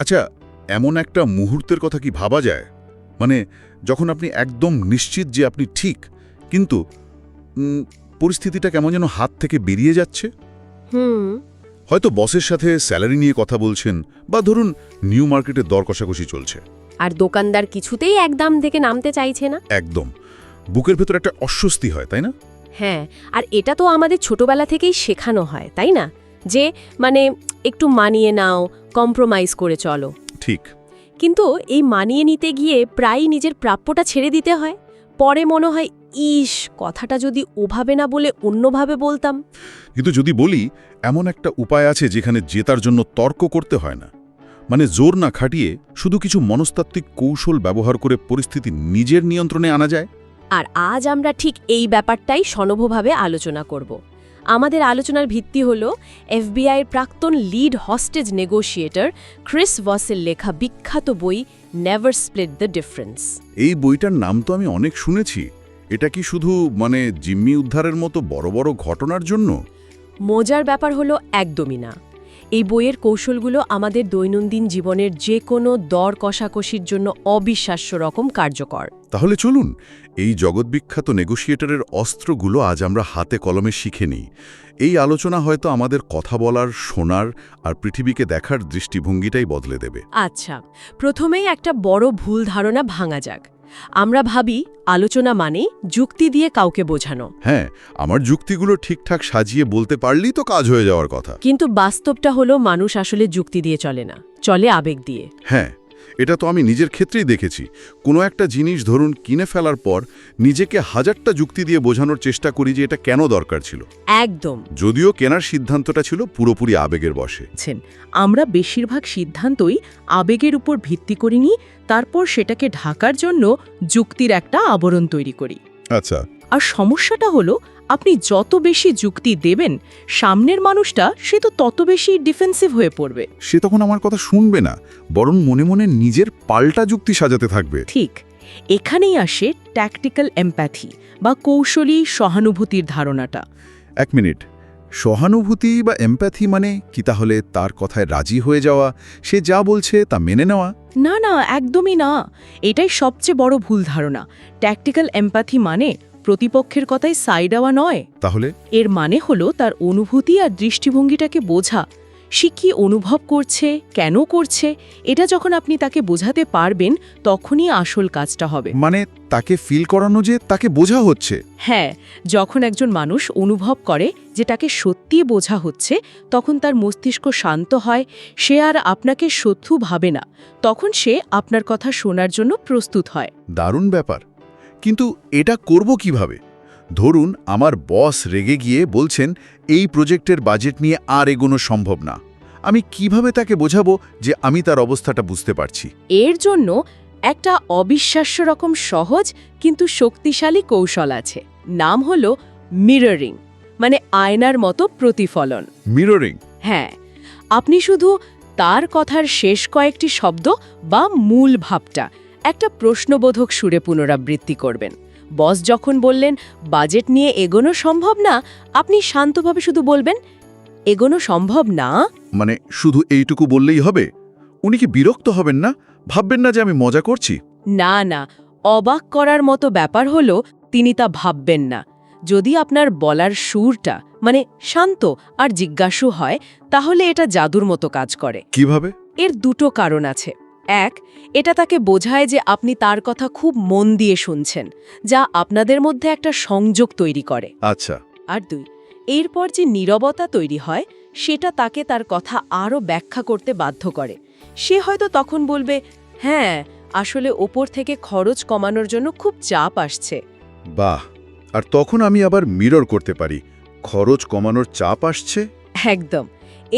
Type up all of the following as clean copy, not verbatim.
আচ্ছা, এমন একটা মুহূর্তের কথা কি ভাবা যায়? মানে যখন আপনি একদম নিশ্চিত যে আপনি ঠিক, কিন্তু পরিস্থিতিটা কেমন যেন হাত থেকে বেরিয়ে যাচ্ছে। হুম। হয়তো বসের সাথে স্যালারি নিয়ে কথা বলছেন, বা ধরুন নিউ মার্কেটে দর কষাকষি চলছে। আর দোকানদার কিছুতেই এক দাম থেকে নামতে চাইছে না। একদম বুকের ভেতর একটা অস্বস্তি হয়, তাই না? হ্যাঁ, আর এটা তো আমাদের ছোটবেলা থেকেই শেখানো হয়, তাই না? যে মানে একটু মানিয়ে নাও, কম্প্রোমাইজ করে চলো। ঠিক। কিন্তু এই মানিয়ে নিতে গিয়ে প্রায়ই নিজের প্রাপ্যটা ছেড়ে দিতে হয়। পরে মনে হয়, ইস, কথাটা যদি ওভাবে না বলে অন্যভাবে বলতাম। কিন্তু যদি বলি, এমন একটা উপায় আছে যেখানে জেতার জন্য তর্ক করতে হয় না, মানে জোর না খাটিয়ে শুধু কিছু মনস্তাত্ত্বিক কৌশল ব্যবহার করে পরিস্থিতি নিজের নিয়ন্ত্রণে আনা যায়। আর আজ আমরা ঠিক এই ব্যাপারটাই সনভভাবে আলোচনা করব। আমাদের আলোচনার ভিত্তি হল এফবিআইয়ের প্রাক্তন লিড হস্টেজ নেগোশিয়েটর ক্রিস ভসের লেখা বিখ্যাত বই নেভার স্প্লিট দ্য ডিফারেন্স। এই বইটার নাম তো আমি অনেক শুনেছি। এটা কি শুধু জিম্মি উদ্ধারের মতো বড় বড় ঘটনার জন্য? মজার ব্যাপার হলো একদমই না। এই বইয়ের কৌশলগুলো আমাদের দৈনন্দিন জীবনের যে কোনো দর কষাকষির জন্য অবিশ্বাস্য রকম কার্যকর। তাহলে চলুন এই জগৎবিখ্যাত নেগোশিয়েটরের অস্ত্রগুলো আজ আমরা হাতে কলমে শিখে নিই। এই আলোচনা হয়তো আমাদের কথা বলার, শোনার আর পৃথিবীকে দেখার দৃষ্টিভঙ্গিটাই বদলে দেবে। আচ্ছা, প্রথমেই একটা বড় ভুল ধারণা ভাঙা যাক। আমরা ভাবি আলোচনা মানে যুক্তি দিয়ে কাউকে বোঝানো। হ্যাঁ, আমার যুক্তিগুলো ঠিকঠাক সাজিয়ে বলতে পারলেই তো কাজ হয়ে যাওয়ার কথা। কিন্তু বাস্তবটা হলো মানুষ আসলে যুক্তি দিয়ে চলে না, চলে আবেগ দিয়ে। হ্যাঁ, এটা তো আমি নিজের ক্ষেত্রেই দেখেছি। কোনো একটা জিনিস ধরুন কিনে ফেলার পর নিজেকে হাজারটা যুক্তি দিয়ে বোঝানোর চেষ্টা করি যে এটা কেন দরকার ছিল, একদম। যদিও কেনার সিদ্ধান্তটা ছিল পুরোপুরি আবেগের বশে। আমরা বেশিরভাগ সিদ্ধান্তই আবেগের উপর ভিত্তি করিনি, তারপর সেটাকে ঢাকার জন্য যুক্তির একটা আবরণ তৈরি করি। আচ্ছা। আর সমস্যাটা হলো, আপনি যত বেশি যুক্তি দেবেন, সামনের মানুষটা সে তো তত বেশি ডিফেন্সিভ হয়ে পড়বে। সে তখন আমার কথা শুনবে না, বরং মনে মনে নিজের পাল্টা যুক্তি সাজাতে থাকবে। ঠিক এখানেই আসে ট্যাকটিক্যাল এমপ্যাথি বা কৌশলী সহানুভূতির ধারণাটা। এক মিনিট, সহানুভূতি বা এমপ্যাথি মানে কি? তাহলে তার কথায় রাজি হয়ে যাওয়া, সে যা বলছে তা মেনে নেওয়া? না না, একদমই না। এটাই সবচেয়ে বড় ভুল ধারণা। ট্যাকটিক্যাল এমপ্যাথি মানে প্রতিপক্ষের কথায় সাইড দেওয়া নয়। তাহলে এর মানে হলো তার অনুভূতি আর দৃষ্টিভঙ্গিটাকে বোঝা। সে কি অনুভব করছে, কেন করছে, এটা যখন আপনি তাকে বোঝাতে পারবেন, তখনই আসল কাজটা হবে। মানে তাকে ফিল করানো যে তাকে বোঝা হচ্ছে। হ্যাঁ, যখন একজন মানুষ অনুভব করে যে তাকে সত্যিই বোঝা হচ্ছে, তখন তার মস্তিষ্ক শান্ত হয়, সে আর আপনাকে শত্রু ভাবে না, তখন সে আপনার কথা শোনার জন্য প্রস্তুত হয়। দারুণ ব্যাপার। কিন্তু এটা করব কিভাবে? ধরুন আমার বস রেগে গিয়ে বলছেন এই প্রজেক্টের বাজেট নিয়ে আর এগোনো সম্ভব না। আমি কিভাবে তাকে বোঝাবো যে আমি তার অবস্থাটা বুঝতে পারছি? এর জন্য একটা অবিশ্বাস্য রকম সহজ কিন্তু শক্তিশালী কৌশল আছে। নাম হলো মিররিং, মানে আয়নার মতো প্রতিফলন। মিররিং? হ্যাঁ, আপনি শুধু তার কথার শেষ কয়েকটি শব্দ বা মূল ভাবটা একটা প্রশ্নবোধক সুরে পুনরাবৃত্তি করবেন। বস যখন বললেন বাজেট নিয়ে এগোনো সম্ভব না, আপনি শান্তভাবে শুধু বলবেন, এগোনো সম্ভব না। মানে শুধু এইটুকু বললেই হবে? উনি কি বিরক্ত হবেন না? ভাববেন না যে আমি মজা করছি? না না, অবাক করার মতো ব্যাপার হলো তিনি তা ভাববেন না। যদি আপনার বলার সুরটা মানে শান্ত আর জিজ্ঞাসু হয়, তাহলে এটা জাদুর মতো কাজ করে। কিভাবে? এর দুটো কারণ আছে। এক, এটা তাকে বোঝায় যে আপনি তার কথা খুব মন দিয়ে শুনছেন, যা আপনাদের মধ্যে একটা সংযোগ তৈরি করে। আচ্ছা। আর দুই, এরপর যে নীরবতা তৈরি হয়, সেটা তাকে তার কথা আরও ব্যাখ্যা করতে বাধ্য করে। সে হয়তো তখন বলবে, হ্যাঁ, আসলে ওপর থেকে খরচ কমানোর জন্য খুব চাপ আসছে। বাহ! আর তখন আমি আবার মিরর করতে পারি, খরচ কমানোর চাপ আসছে। একদম।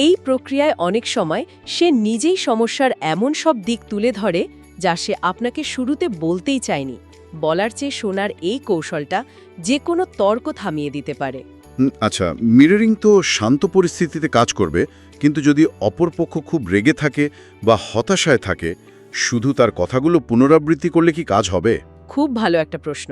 এই প্রক্রিয়ায় অনেক সময় সে নিজেই সমস্যার এমন সব দিক তুলে ধরে যা সে আপনাকে শুরুতে বলতেই চায়নি। বলার চেয়ে শোনার এই কৌশলটা যে কোনো তর্ক থামিয়ে দিতে পারে। আচ্ছা, মিররিং তো শান্ত পরিস্থিতিতে কাজ করবে, কিন্তু যদি অপরপক্ষ খুব রেগে থাকে বা হতাশায় থাকে, শুধু তার কথাগুলো পুনরাবৃত্তি করলে কি কাজ হবে? খুব ভালো একটা প্রশ্ন।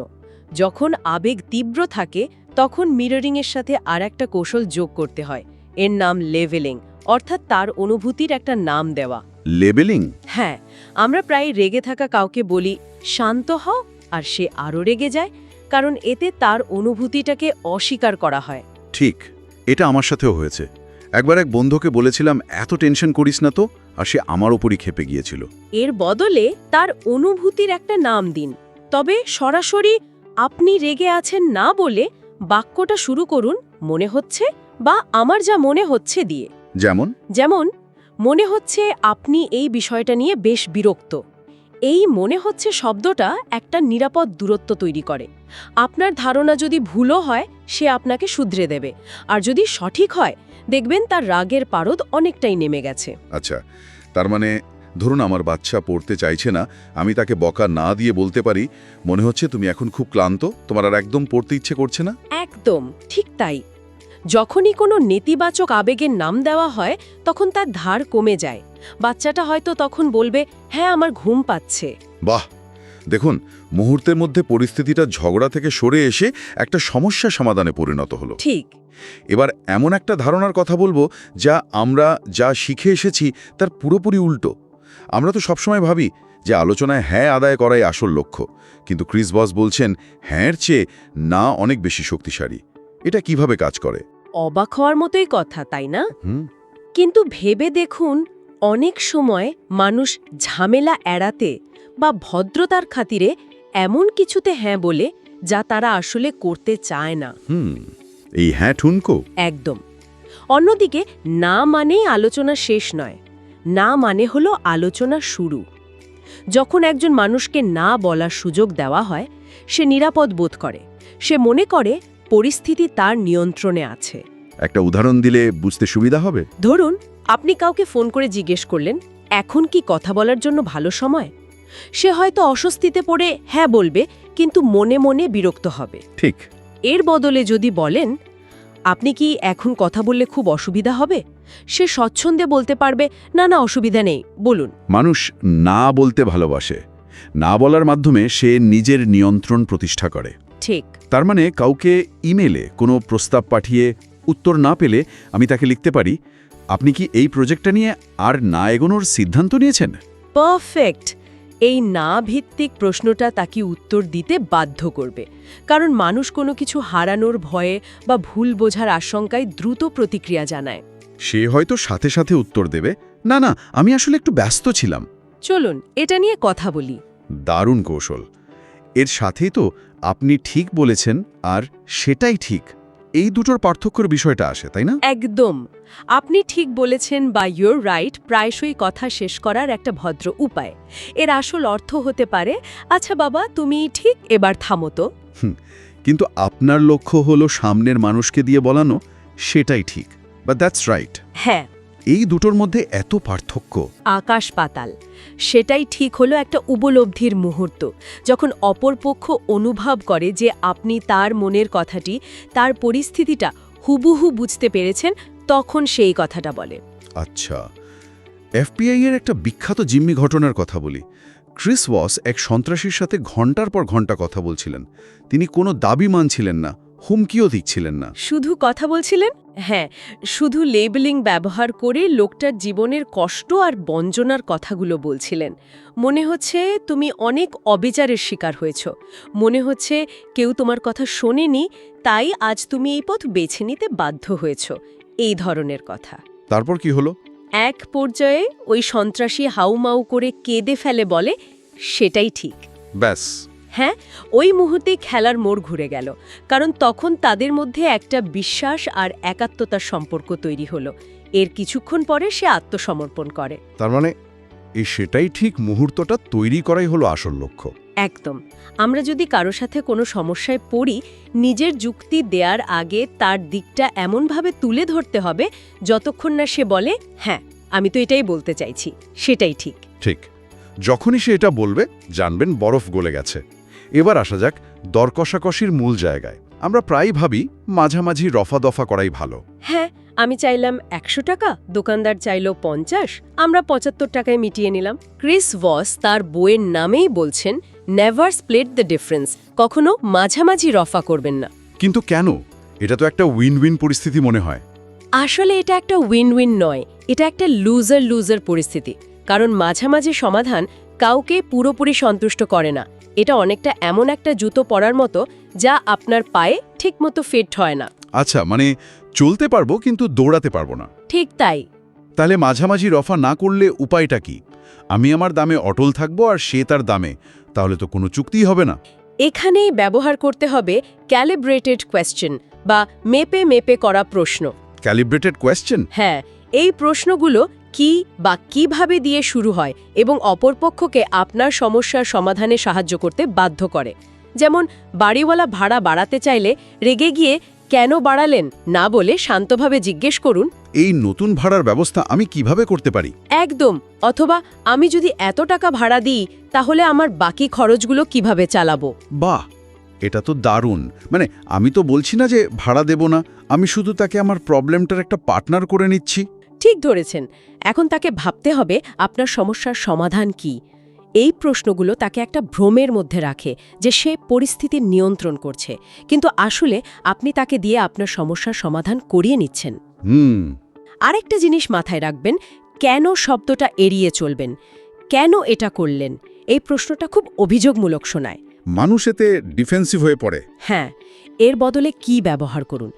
যখন আবেগ তীব্র থাকে, তখন মিররিংয়ের সাথে আর একটা কৌশল যোগ করতে হয়। এর নাম লেভেলিং অর্থাৎ তার অনুভূতির একটা নাম দেওয়া। লেবেলিং? হ্যাঁ, আমরা প্রায় রেগে থাকা কাউকে বলি শান্ত হও, আর সে আরও রেগে যায়, কারণ এতে তার অনুভূতিটাকে অস্বীকার করা হয়। ঠিক, এটা আমার সাথেও হয়েছে। একবার এক বন্ধুকে বলেছিলাম এত টেনশন করিস না তো, আর সে আমার ওপরই ক্ষেপে গিয়েছিল। এর বদলে তার অনুভূতির একটা নাম দিন। তবে সরাসরি আপনি রেগে আছেন না বলে বাক্যটা শুরু করুন মনে হচ্ছে বা আমার যা মনে হচ্ছে দিয়ে। যেমন? মনে হচ্ছে আপনি এই বিষয়টা নিয়ে বেশ বিরক্ত। এই মনে হচ্ছে শব্দটা একটা নিরাপদ দূরত্ব তৈরি করে। আপনার ধারণা যদি ভুলও হয় সে আপনাকে শুধরে দেবে, আর যদি সঠিক হয় দেখবেন তার রাগের পারদ অনেকটাই নেমে গেছে। আচ্ছা, তার মানে ধরুন আমার বাচ্চা পড়তে চাইছে না, আমি তাকে বকা না দিয়ে বলতে পারি, মনে হচ্ছে তুমি এখন খুব ক্লান্ত, তোমার আর একদম পড়তে ইচ্ছে করছে না? একদম ঠিক তাই। যখনই কোনো নেতিবাচক আবেগের নাম দেওয়া হয় তখন তার ধার কমে যায়। বাচ্চাটা হয়তো তখন বলবে, হ্যাঁ আমার ঘুম পাচ্ছে। বাহ, দেখুন মুহূর্তের মধ্যে পরিস্থিতিটা ঝগড়া থেকে সরে এসে একটা সমস্যা সমাধানে পরিণত হলো। ঠিক। এবার এমন একটা ধারণার কথা বলবো যা আমরা যা শিখে এসেছি তার পুরোপুরি উল্টো। আমরা তো সবসময় ভাবি যে আলোচনায় হ্যাঁ আদায় করাই আসল লক্ষ্য, কিন্তু ক্রিস ভস বলছেন হ্যাঁর চেয়ে না অনেক বেশি শক্তিশালী। এটা কিভাবে কাজ করে? অবাক হওয়ার মতোই কথা, তাই না? হুম। কিন্তু ভেবে দেখুন, অনেক সময় মানুষ ঝামেলা এড়াতে বা ভদ্রতার খাতিরে এমন কিছুতে হ্যাঁ বলে যা তারা আসলে করতে চায় না। এই হ্যাঁ ঠুনকো? একদম। অন্যদিকে না মানেই আলোচনা শেষ নয়, না মানে হলো আলোচনা শুরু। যখন একজন মানুষকে না বলার সুযোগ দেওয়া হয় সে নিরাপদ বোধ করে, সে মনে করে পরিস্থিতি তার নিয়ন্ত্রণে আছে। একটা উদাহরণ দিলে বুঝতে সুবিধা হবে। ধরুন আপনি কাউকে ফোন করে জিজ্ঞেস করলেন, এখন কি কথা বলার জন্য ভালো সময়? সে হয়তো অস্বস্তিতে পড়ে হ্যাঁ বলবে, কিন্তু মনে মনে বিরক্ত হবে। ঠিক। এর বদলে যদি বলেন, আপনি কি এখন কথা বললে খুব অসুবিধা হবে? সে স্বচ্ছন্দে বলতে পারবে, না না অসুবিধা নেই, বলুন। মানুষ না বলতে ভালোবাসে, না বলার মাধ্যমে সে নিজের নিয়ন্ত্রণ প্রতিষ্ঠা করে। ঠিক। তার মানে কাউকে ইমেলে কোনো প্রস্তাব পাঠিয়ে উত্তর না পেলে আমি তাকে লিখতে পারি, আপনি কি এই প্রজেক্টটা নিয়ে আর না এগোনোর সিদ্ধান্ত নিয়েছেন? পারফেক্ট। এই না ভিত্তিক প্রশ্নটা তাকে উত্তর দিতে বাধ্য করবে, কারণ মানুষ কোনো কিছু হারানোর ভয়ে বা ভুল বোঝার আশঙ্কায় দ্রুত প্রতিক্রিয়া জানায়। সে হয়তো সাথে সাথে উত্তর দেবে, না না আমি আসলে একটু ব্যস্ত ছিলাম। চলুন এটা নিয়ে কথা বলি। দারুণ কৌশল। এর সাথেই তো আপনি ঠিক বলেছেন আর সেটাই ঠিক, এই দুটোর পার্থক্যের বিষয়টা আসে, তাই না? একদম। আপনি ঠিক বলেছেন বা ইউর রাইট প্রায়শই কথা শেষ করার একটা ভদ্র উপায়। এর আসল অর্থ হতে পারে, আচ্ছা বাবা তুমি ঠিক, এবার থামো তো। কিন্তু আপনার লক্ষ্য হলো সামনের মানুষকে দিয়ে বলানো সেটাই ঠিক, বা দ্যাটস রাইট। হ্যাঁ, এই দুটোর মধ্যে এত পার্থক্য। আকাশ পাতাল। সেটাই ঠিক হলো একটা উপলব্ধির মুহূর্ত, যখন অপরপক্ষ অনুভব করে যে আপনি তার মনের কথাটি, তার পরিস্থিতিটা হুবহু বুঝতে পেরেছেন, তখন সেই কথাটা বলে। আচ্ছা, এফবিআই এর একটা বিখ্যাত জিম্মি ঘটনার কথা বলি। ক্রিস ভস এক সন্ত্রাসীর সাথে ঘন্টার পর ঘন্টা কথা বলছিলেন। তিনি কোনো দাবি মানছিলেন না, হুমকিও দিচ্ছিলেন না। শুধু কথা বলছিলেন? হ্যাঁ, শুধু লেবেলিং ব্যবহার করে লোকটার জীবনের কষ্ট আর বঞ্চনার কথাগুলো বলছিলেন। মনে হচ্ছে তুমি অনেক অবিচারের শিকার হয়েছ, মনে হচ্ছে কেউ তোমার কথা শোনেনি, তাই আজ তুমি এই পথ বেছে নিতে বাধ্য হয়েছ, এই ধরনের কথা। তারপর কি হলো? এক পর্যায়ে ওই সন্ত্রাসী হাউমাউ করে কেঁদে ফেলে, বলে সেটাই ঠিক। ব্যাস। হ্যাঁ, ওই মুহূর্তেই খেলার মোড় ঘুরে গেল, কারণ তখন তাদের মধ্যে একটা বিশ্বাস আর একাত্মতার সম্পর্ক তৈরি হলো। এর কিছুক্ষণ পরে সে আত্মসমর্পণ করে। তার মানে এই সেটাই ঠিক মুহূর্তটা তৈরি করাই হলো আসল লক্ষ্য। একদম। আমরা যদি কারো সাথে কোনো সমস্যায় পড়ি, নিজের যুক্তি দেওয়ার আগে তার দিকটা এমনভাবে তুলে ধরতে হবে যতক্ষণ না সে বলে, হ্যাঁ আমি তো এটাই বলতে চাইছি, সেটাই ঠিক। ঠিক। যখনই সে এটা বলবে জানবেন বরফ গলে গেছে। এবার আসা যাক দর কষাকষির মূল জায়গায়। আমরা প্রায়ই ভাবি মাঝামাঝি রফা দফা করাই ভালো। হ্যাঁ, আমি চাইলাম 100 টাকা, দোকানদার চাইল 50, আমরা 75 টাকায় মিটিয়ে নিলাম। ক্রিস ভস তার বইয়ের নামেই বলছেন, নেভার স্প্লিট দ্য ডিফারেন্স, কখনো মাঝামাঝি রফা করবেন না। কিন্তু কেন? এটা তো একটা উইন উইন পরিস্থিতি মনে হয়। আসলে এটা একটা উইন উইন নয়, এটা একটা লুজার লুজার পরিস্থিতি। কারণ মাঝামাঝি সমাধান কাউকে পুরোপুরি সন্তুষ্ট করে না। এটা অনেকটা এমন একটা জুতো পরার মতো যা আপনার পায়ে ঠিকমতো ফিট হয় না। আচ্ছা, মানে চলতে পারবো কিন্তু দৌড়াতে পারবো না। ঠিক তাই। তাহলে মাঝামাঝি রফা না করলে উপায়টা কি? আমি আমার দামে অটল থাকবো আর সে তার দামে, তাহলে তো কোনো চুক্তিই হবে না। এখানেই ব্যবহার করতে হবে ক্যালিব্রেটেড কোয়েশ্চেন বা মেপে মেপে করা প্রশ্ন। Calibrated question? হ্যাঁ, এই প্রশ্নগুলো কি বা কিভাবে দিয়ে শুরু হয় এবং অপরপক্ষকে আপনার সমস্যার সমাধানে সাহায্য করতে বাধ্য করে। যেমন বাড়িওয়ালা ভাড়া বাড়াতে চাইলে রেগে গিয়ে কেন বাড়ালেন না বলে শান্তভাবে জিজ্ঞেস করুন, এই নতুন ভাড়ার ব্যবস্থা আমি কিভাবে করতে পারি? একদম। অথবা আমি যদি এত টাকা ভাড়া দিই তাহলে আমার বাকি খরচগুলো কিভাবে চালাবো। বাহ, এটা তো দারুণ। মানে আমি তো বলছি না যে ভাড়া দেব না, আমি শুধু তাকে আমার প্রবলেমটার একটা পার্টনার করে নিচ্ছি। ঠিক ধরেছেন। এখন তাকে ভাবতে হবে আপনার সমস্যার সমাধান কি। এই প্রশ্নগুলো তাকে একটা ভ্রমের মধ্যে রাখে যে সে পরিস্থিতির নিয়ন্ত্রণ করছে, কিন্তু আসলে আপনি তাকে দিয়ে আপনার সমস্যার সমাধান করিয়ে নিচ্ছেন। আরেকটা জিনিস মাথায় রাখবেন, কেন শব্দটা এড়িয়ে চলবেন। কেন এটা করলেন, এই প্রশ্নটা খুব অভিযোগমূলক শোনায়। মানুষ এতে ডিফেন্সিভ হয়ে পড়ে। হ্যাঁ, এর বদলে কি ব্যবহার করুন।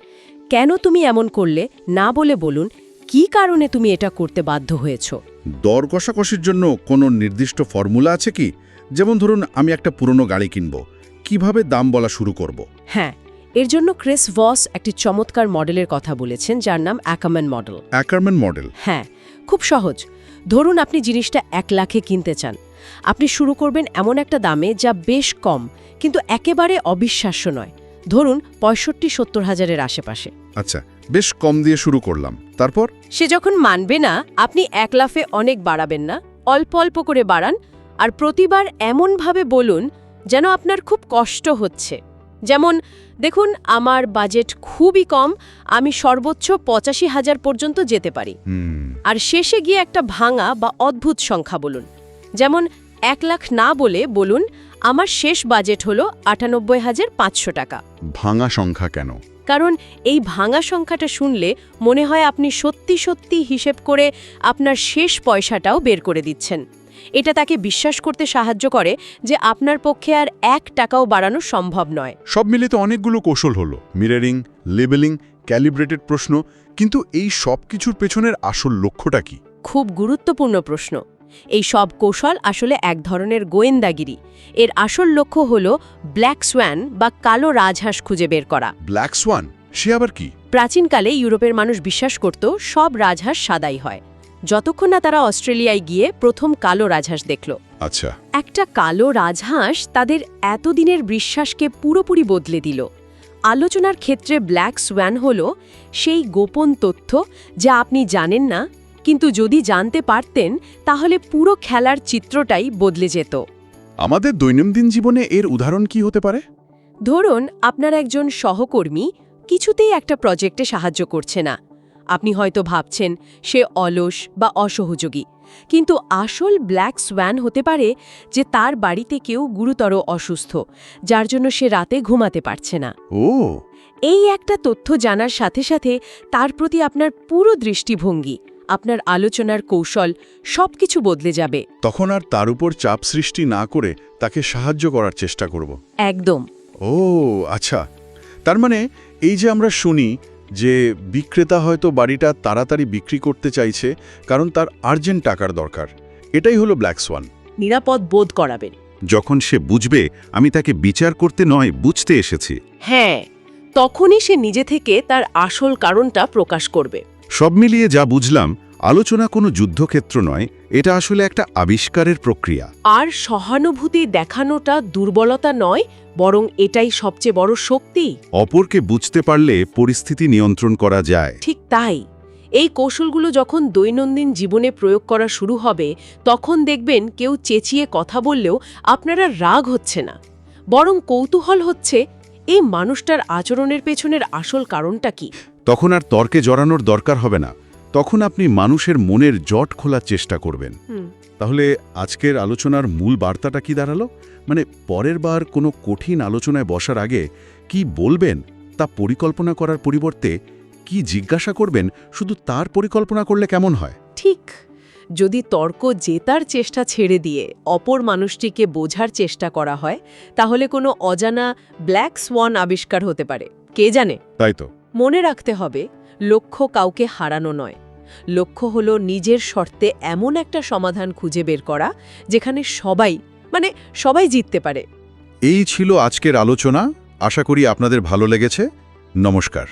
কেন তুমি এমন করলে না বলে বলুন, কি কারণে তুমি এটা করতে বাধ্য হয়েছ। দর কষাকষির জন্য কোনো নির্দিষ্ট ফর্মুলা আছে কি? যেমন ধরুন আমি একটা পুরনো গাড়ি কিনব, কিভাবে দাম বলা শুরু করব? হ্যাঁ, এর জন্য ক্রিস ভস একটি চমৎকার মডেলের কথা বলেছেন, যার নাম অ্যাকারম্যান মডেল। Ackerman model? হ্যাঁ, খুব সহজ। ধরুন আপনি জিনিসটা 1 লাখে কিনতে চান। আপনি শুরু করবেন এমন একটা দামে যা বেশ কম কিন্তু একেবারে অবিশ্বাস্য নয়। ধরুন 65-70 হাজারের আশেপাশে। আচ্ছা, বেশ কম দিয়ে শুরু করলাম। তারপর? সে যখন মানবে না, আপনি 1 লাফে অনেক বাড়াবেন না, অল্প অল্প করে বাড়ান। আর প্রতিবার এমনভাবে বলুন যেন আপনার খুব কষ্ট হচ্ছে। যেমন, দেখুন আমার বাজেট খুবই কম, আমি সর্বোচ্চ 85,000 পর্যন্ত যেতে পারি। আর শেষে গিয়ে একটা ভাঙা বা অদ্ভুত সংখ্যা বলুন। যেমন 1 লাখ না বলে বলুন, আমার শেষ বাজেট হলো 98,500 টাকা। ভাঙা সংখ্যা কেন? কারণ এই ভাঙা সংখ্যাটা শুনলে মনে হয় আপনি সত্যি সত্যি হিসেব করে আপনার শেষ পয়সাটাও বের করে দিচ্ছেন। এটা তাকে বিশ্বাস করতে সাহায্য করে যে আপনার পক্ষে আর 1 টাকাও বাড়ানো সম্ভব নয়। সব মিলিয়ে তো অনেকগুলো কৌশল হলো, মিররিং, লেবেলিং, ক্যালিব্রেটেড প্রশ্ন। কিন্তু এই সব কিছুর পেছনের আসল লক্ষ্যটা কি? খুব গুরুত্বপূর্ণ প্রশ্ন। এই সব কৌশল আসলে এক ধরনের গোয়েন্দাগিরি। এর আসল লক্ষ্য হল ব্ল্যাক সোয়ান বা কালো রাজহাঁস খুঁজে বের করা। Black Schwann? সে আবার কি? প্রাচীনকালে ইউরোপের মানুষ বিশ্বাস করত সব রাজহাঁস সাদাই হয়, যতক্ষণ না তারা অস্ট্রেলিয়ায় গিয়ে প্রথম কালো রাজহাঁস দেখল। আচ্ছা। একটা কালো রাজহাঁস তাদের এতদিনের বিশ্বাসকে পুরোপুরি বদলে দিল। আলোচনার ক্ষেত্রে ব্ল্যাক সোয়ান হল সেই গোপন তথ্য যা আপনি জানেন না, কিন্তু যদি জানতে পারতেন তাহলে পুরো খেলার চিত্রটাই বদলে যেত। আমাদের দৈনন্দিন জীবনে এর উদাহরণ কি হতে পারে? ধরুন আপনার একজন সহকর্মী কিছুতেই একটা প্রজেক্টে সাহায্য করছে না। আপনি হয়তো ভাবছেন সে অলস বা অসহযোগী, কিন্তু আসল ব্ল্যাক সোয়ান হতে পারে যে তার বাড়িতে কেউ গুরুতর অসুস্থ, যার জন্য সে রাতে ঘুমাতে পারছে না। ও, এই একটা তথ্য জানার সাথে সাথে তার প্রতি আপনার পুরো দৃষ্টিভঙ্গি, আপনার আলোচনার কৌশল সবকিছু বদলে যাবে। তখন আর তার উপর চাপ সৃষ্টি না করে তাকে সাহায্য করার চেষ্টা করব। একদম। ও আচ্ছা, তার মানে এই যে আমরা শুনি যে বিক্রেতা হয়তো বাড়িটা তাড়াতাড়ি বিক্রি করতে চাইছে কারণ তার আর্জেন্ট টাকার দরকার, এটাই হলো ব্ল্যাক সোয়ান। নিরাপদ বোধ করাবেন। যখন সে বুঝবে আমি তাকে বিচার করতে নয়, বুঝতে এসেছি। হ্যাঁ, তখনই সে নিজে থেকে তার আসল কারণটা প্রকাশ করবে। সব মিলিয়ে যা বুঝলাম, আলোচনা কোনো যুদ্ধক্ষেত্র নয়, এটা আসলে একটা আবিষ্কারের প্রক্রিয়া। আর সহানুভূতি দেখানোটা দুর্বলতা নয়, বরং এটাই সবচেয়ে বড় শক্তি। অপরকে বুঝতে পারলে পরিস্থিতি নিয়ন্ত্রণ করা যায়। ঠিক তাই। এই কৌশলগুলো যখন দৈনন্দিন জীবনে প্রয়োগ করা শুরু হবে, তখন দেখবেন কেউ চেঁচিয়ে কথা বললেও আপনারা রাগ হচ্ছে না, বরং কৌতূহল হচ্ছে এই মানুষটার আচরণের পেছনের আসল কারণটা কি। তখন আর তর্কে জড়ানোর দরকার হবে না, তখন আপনি মানুষের মনের জট খোলার চেষ্টা করবেন। তাহলে আজকের আলোচনার মূল বার্তাটা কি দাঁড়ালো? মানে পরের বার কোনো কঠিন আলোচনায় বসার আগে কি বলবেন তা পরিকল্পনা করার পরিবর্তে কি জিজ্ঞাসা করবেন শুধু তার পরিকল্পনা করলে কেমন হয়? ঠিক, যদি তর্ক জেতার চেষ্টা ছেড়ে দিয়ে অপর মানুষটিকে বোঝার চেষ্টা করা হয় তাহলে কোনো অজানা ব্ল্যাক সোয়ান আবিষ্কার হতে পারে, কে জানে। তাই তো। মনে রাখতে হবে, লক্ষ্য কাউকে হারানো নয়, লক্ষ্য হলো নিজের শর্তে এমন একটা সমাধান খুঁজে বের করা যেখানে সবাই জিততে পারে। এই ছিল আজকের আলোচনা। আশা করি আপনাদের ভালো লেগেছে। নমস্কার।